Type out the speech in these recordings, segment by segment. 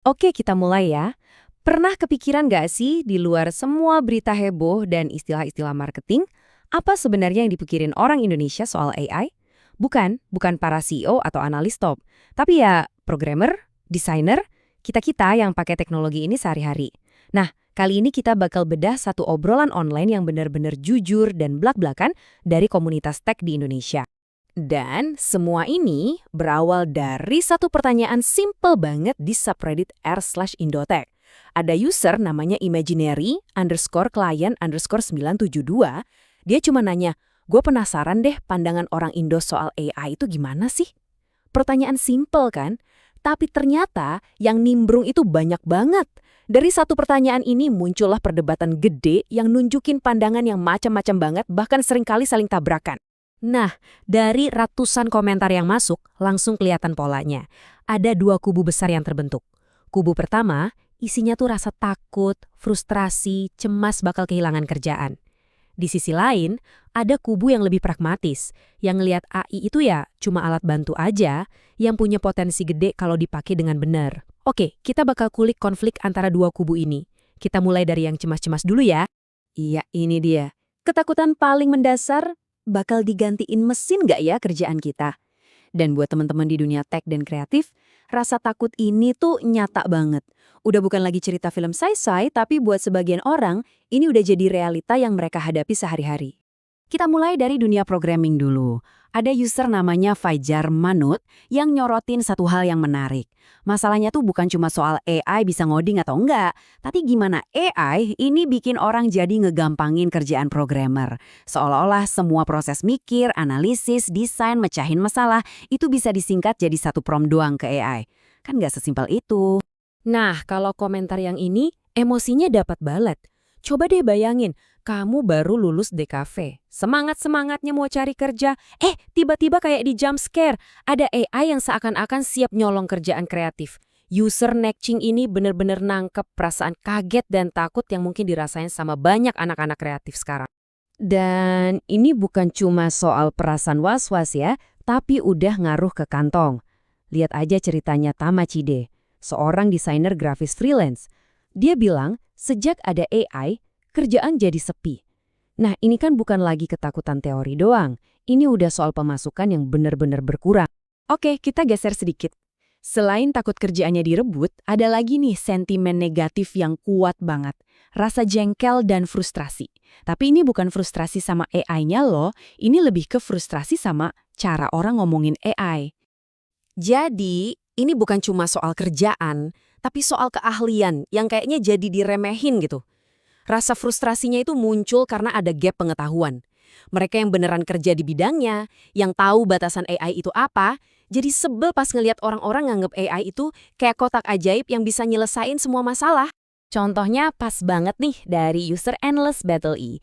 Oke, kita mulai ya. Pernah kepikiran nggak sih di luar semua berita heboh dan istilah-istilah marketing, apa sebenarnya yang dipikirin orang Indonesia soal AI? Bukan para CEO atau analis top, tapi ya programmer, desainer, kita-kita yang pakai teknologi ini sehari-hari. Nah, kali ini kita bakal bedah satu obrolan online yang benar-benar jujur dan blak-blakan dari komunitas tech di Indonesia. Dan semua ini berawal dari satu pertanyaan simple banget di subreddit r/indotech. Ada user namanya imaginary underscore client underscore 972. Dia cuma nanya, gue penasaran deh pandangan orang Indo soal AI itu gimana sih? Pertanyaan simple kan? Tapi ternyata yang nimbrung itu banyak banget. Dari satu pertanyaan ini muncullah perdebatan gede yang nunjukin pandangan yang macam-macam banget, bahkan seringkali saling tabrakan. Nah, dari ratusan komentar yang masuk, langsung kelihatan polanya. Ada dua kubu besar yang terbentuk. Kubu pertama, isinya tuh rasa takut, frustrasi, cemas bakal kehilangan kerjaan. Di sisi lain, ada kubu yang lebih pragmatis, yang ngelihat AI itu ya cuma alat bantu aja, yang punya potensi gede kalau dipakai dengan benar. Oke, kita bakal kulik konflik antara dua kubu ini. Kita mulai dari yang cemas-cemas dulu ya. Iya, ini dia. Ketakutan paling mendasar, bakal digantiin mesin nggak ya kerjaan kita? Dan buat teman-teman di dunia tech dan kreatif, rasa takut ini tuh nyata banget. Udah bukan lagi cerita film sci-fi, tapi buat sebagian orang, ini udah jadi realita yang mereka hadapi sehari-hari. Kita mulai dari dunia programming dulu. Ada user namanya Fajar Manut yang nyorotin satu hal yang menarik. Masalahnya tuh bukan cuma soal AI bisa ngoding atau enggak, tapi gimana AI ini bikin orang jadi ngegampangin kerjaan programmer. Seolah-olah semua proses mikir, analisis, desain, mecahin masalah itu bisa disingkat jadi satu prompt doang ke AI. Kan nggak sesimpel itu. Nah, kalau komentar yang ini, emosinya dapat balet. Coba deh bayangin, kamu baru lulus DKV. Semangat-semangatnya mau cari kerja. Tiba-tiba kayak di jump scare. Ada AI yang seakan-akan siap nyolong kerjaan kreatif. User Netching ini bener-bener nangkep perasaan kaget dan takut yang mungkin dirasain sama banyak anak-anak kreatif sekarang. Dan ini bukan cuma soal perasaan was-was ya, tapi udah ngaruh ke kantong. Lihat aja ceritanya Tama Cide, seorang desainer grafis freelance. Dia bilang, sejak ada AI, kerjaan jadi sepi. Nah, ini kan bukan lagi ketakutan teori doang. Ini udah soal pemasukan yang benar-benar berkurang. Oke, kita geser sedikit. Selain takut kerjaannya direbut, ada lagi nih sentimen negatif yang kuat banget. Rasa jengkel dan frustrasi. Tapi ini bukan frustrasi sama AI-nya loh, ini lebih ke frustrasi sama cara orang ngomongin AI. Jadi, ini bukan cuma soal kerjaan, tapi soal keahlian yang kayaknya jadi diremehin gitu. Rasa frustrasinya itu muncul karena ada gap pengetahuan. Mereka yang beneran kerja di bidangnya, yang tahu batasan AI itu apa, jadi sebel pas ngelihat orang-orang nganggep AI itu kayak kotak ajaib yang bisa nyelesain semua masalah. Contohnya pas banget nih dari user Endless Battle E.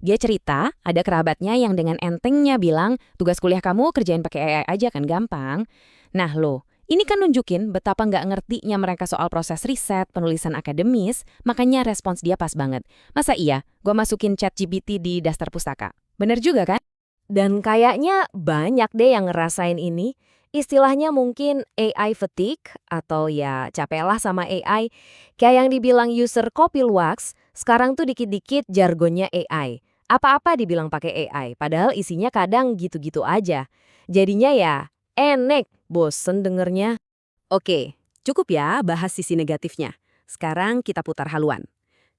Dia cerita ada kerabatnya yang dengan entengnya bilang, tugas kuliah kamu kerjain pakai AI aja kan gampang. Nah loh, ini kan nunjukin betapa nggak ngertinya mereka soal proses riset, penulisan akademis, makanya respons dia pas banget. Masa iya, gue masukin ChatGPT di daftar pustaka? Bener juga kan? Dan kayaknya banyak deh yang ngerasain ini. Istilahnya mungkin AI fatigue atau ya capek lah sama AI. Kayak yang dibilang user Copilwax, sekarang tuh dikit-dikit jargonnya AI. Apa-apa dibilang pakai AI, padahal isinya kadang gitu-gitu aja. Jadinya ya enek, bosen dengernya. Oke, cukup ya bahas sisi negatifnya. Sekarang kita putar haluan.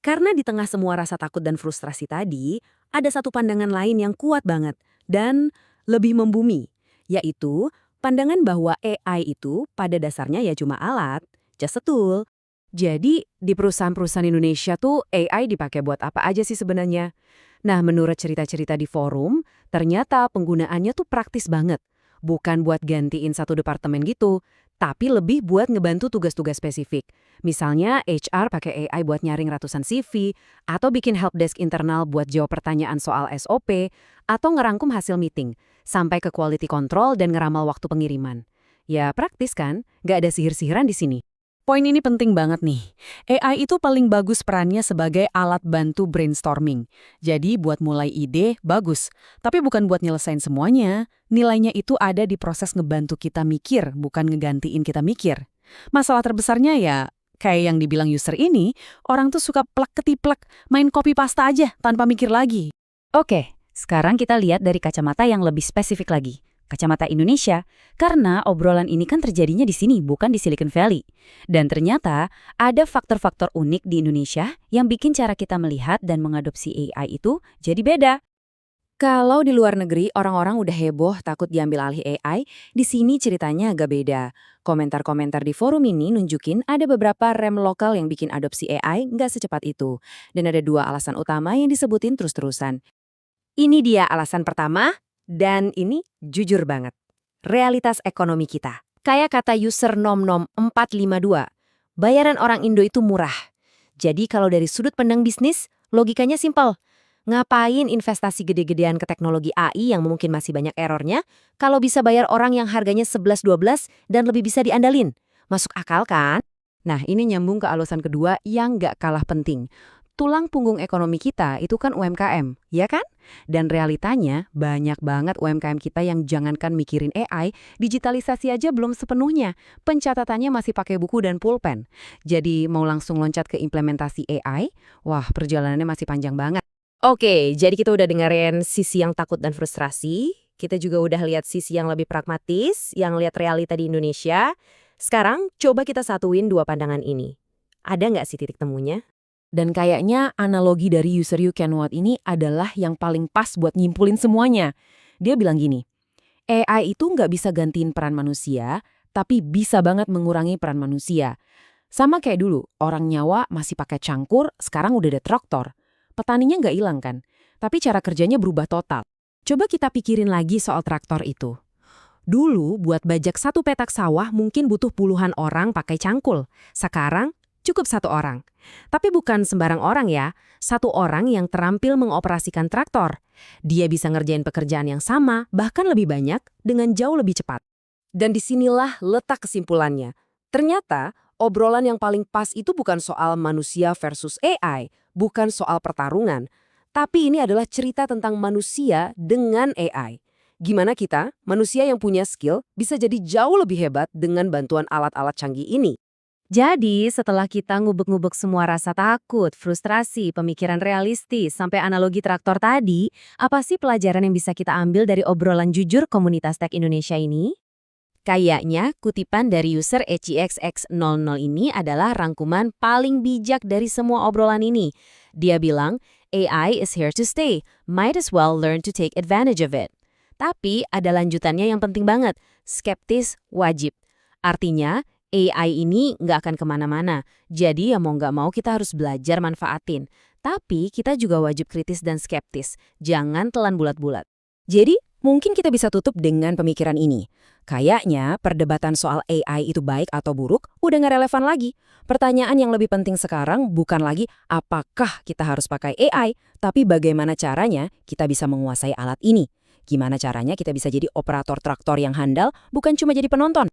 Karena di tengah semua rasa takut dan frustrasi tadi, ada satu pandangan lain yang kuat banget dan lebih membumi, yaitu pandangan bahwa AI itu pada dasarnya ya cuma alat, just a tool. Jadi di perusahaan-perusahaan Indonesia tuh AI dipakai buat apa aja sih sebenarnya? Nah, menurut cerita-cerita di forum, ternyata penggunaannya tuh praktis banget. Bukan buat gantiin satu departemen gitu, tapi lebih buat ngebantu tugas-tugas spesifik. Misalnya HR pakai AI buat nyaring ratusan CV, atau bikin helpdesk internal buat jawab pertanyaan soal SOP, atau ngerangkum hasil meeting, sampai ke quality control dan ngeramal waktu pengiriman. Ya praktis kan? Nggak ada sihir-sihiran di sini. Poin ini penting banget nih. AI itu paling bagus perannya sebagai alat bantu brainstorming. Jadi buat mulai ide, bagus. Tapi bukan buat nyelesain semuanya. Nilainya itu ada di proses ngebantu kita mikir, bukan ngegantiin kita mikir. Masalah terbesarnya ya, Kayak yang dibilang user ini, orang tuh suka plek ketiplek, main copy pasta aja tanpa mikir lagi. Oke, sekarang kita lihat dari kacamata yang lebih spesifik lagi. Kacamata Indonesia, karena obrolan ini kan terjadinya di sini, bukan di Silicon Valley. Dan ternyata ada faktor-faktor unik di Indonesia yang bikin cara kita melihat dan mengadopsi AI itu jadi beda. Kalau di luar negeri, orang-orang udah heboh takut diambil alih AI, di sini ceritanya agak beda. Komentar-komentar di forum ini nunjukin ada beberapa rem lokal yang bikin adopsi AI nggak secepat itu. Dan ada dua alasan utama yang disebutin terus-terusan. Ini dia alasan pertama, dan ini jujur banget. Realitas ekonomi kita. Kayak kata user nomnom452, bayaran orang Indo itu murah. Jadi kalau dari sudut pandang bisnis, logikanya simpel. Ngapain investasi gede-gedean ke teknologi AI yang mungkin masih banyak errornya, kalau bisa bayar orang yang harganya 11-12 dan lebih bisa diandalin? Masuk akal kan? Nah, ini nyambung ke alasan kedua yang nggak kalah penting. Tulang punggung ekonomi kita itu kan UMKM, ya kan? Dan realitanya banyak banget UMKM kita yang jangankan mikirin AI, digitalisasi aja belum sepenuhnya. Pencatatannya masih pakai buku dan pulpen. Jadi mau langsung loncat ke implementasi AI, wah perjalanannya masih panjang banget. Oke, jadi kita udah dengerin sisi yang takut dan frustrasi. Kita juga udah lihat sisi yang lebih pragmatis, yang lihat realita di Indonesia. Sekarang coba kita satuin dua pandangan ini. Ada nggak sih titik temunya? Dan kayaknya analogi dari user you can what ini adalah yang paling pas buat nyimpulin semuanya. Dia bilang gini, AI itu nggak bisa gantiin peran manusia, tapi bisa banget mengurangi peran manusia. Sama kayak dulu, orang nyawa masih pakai cangkur, sekarang udah ada traktor. Petaninya nggak hilang kan, tapi cara kerjanya berubah total. Coba kita pikirin lagi soal traktor itu. Dulu buat bajak satu petak sawah mungkin butuh puluhan orang pakai cangkul. Sekarang cukup satu orang. Tapi bukan sembarang orang ya, satu orang yang terampil mengoperasikan traktor. Dia bisa ngerjain pekerjaan yang sama, bahkan lebih banyak, dengan jauh lebih cepat. Dan disinilah letak kesimpulannya. Ternyata, obrolan yang paling pas itu bukan soal manusia versus AI, bukan soal pertarungan. Tapi ini adalah cerita tentang manusia dengan AI. Gimana kita, manusia yang punya skill, bisa jadi jauh lebih hebat dengan bantuan alat-alat canggih ini. Jadi, setelah kita ngubek-ngubek semua rasa takut, frustrasi, pemikiran realistis, sampai analogi traktor tadi, apa sih pelajaran yang bisa kita ambil dari obrolan jujur komunitas tech Indonesia ini? Kayaknya kutipan dari user ECXX00 ini adalah rangkuman paling bijak dari semua obrolan ini. Dia bilang, AI is here to stay, might as well learn to take advantage of it. Tapi ada lanjutannya yang penting banget, skeptis wajib. Artinya, AI ini nggak akan kemana-mana, jadi ya mau nggak mau kita harus belajar manfaatin. Tapi kita juga wajib kritis dan skeptis, jangan telan bulat-bulat. Jadi, mungkin kita bisa tutup dengan pemikiran ini. Kayaknya perdebatan soal AI itu baik atau buruk udah nggak relevan lagi. Pertanyaan yang lebih penting sekarang bukan lagi apakah kita harus pakai AI, tapi bagaimana caranya kita bisa menguasai alat ini. Gimana caranya kita bisa jadi operator traktor yang handal, bukan cuma jadi penonton.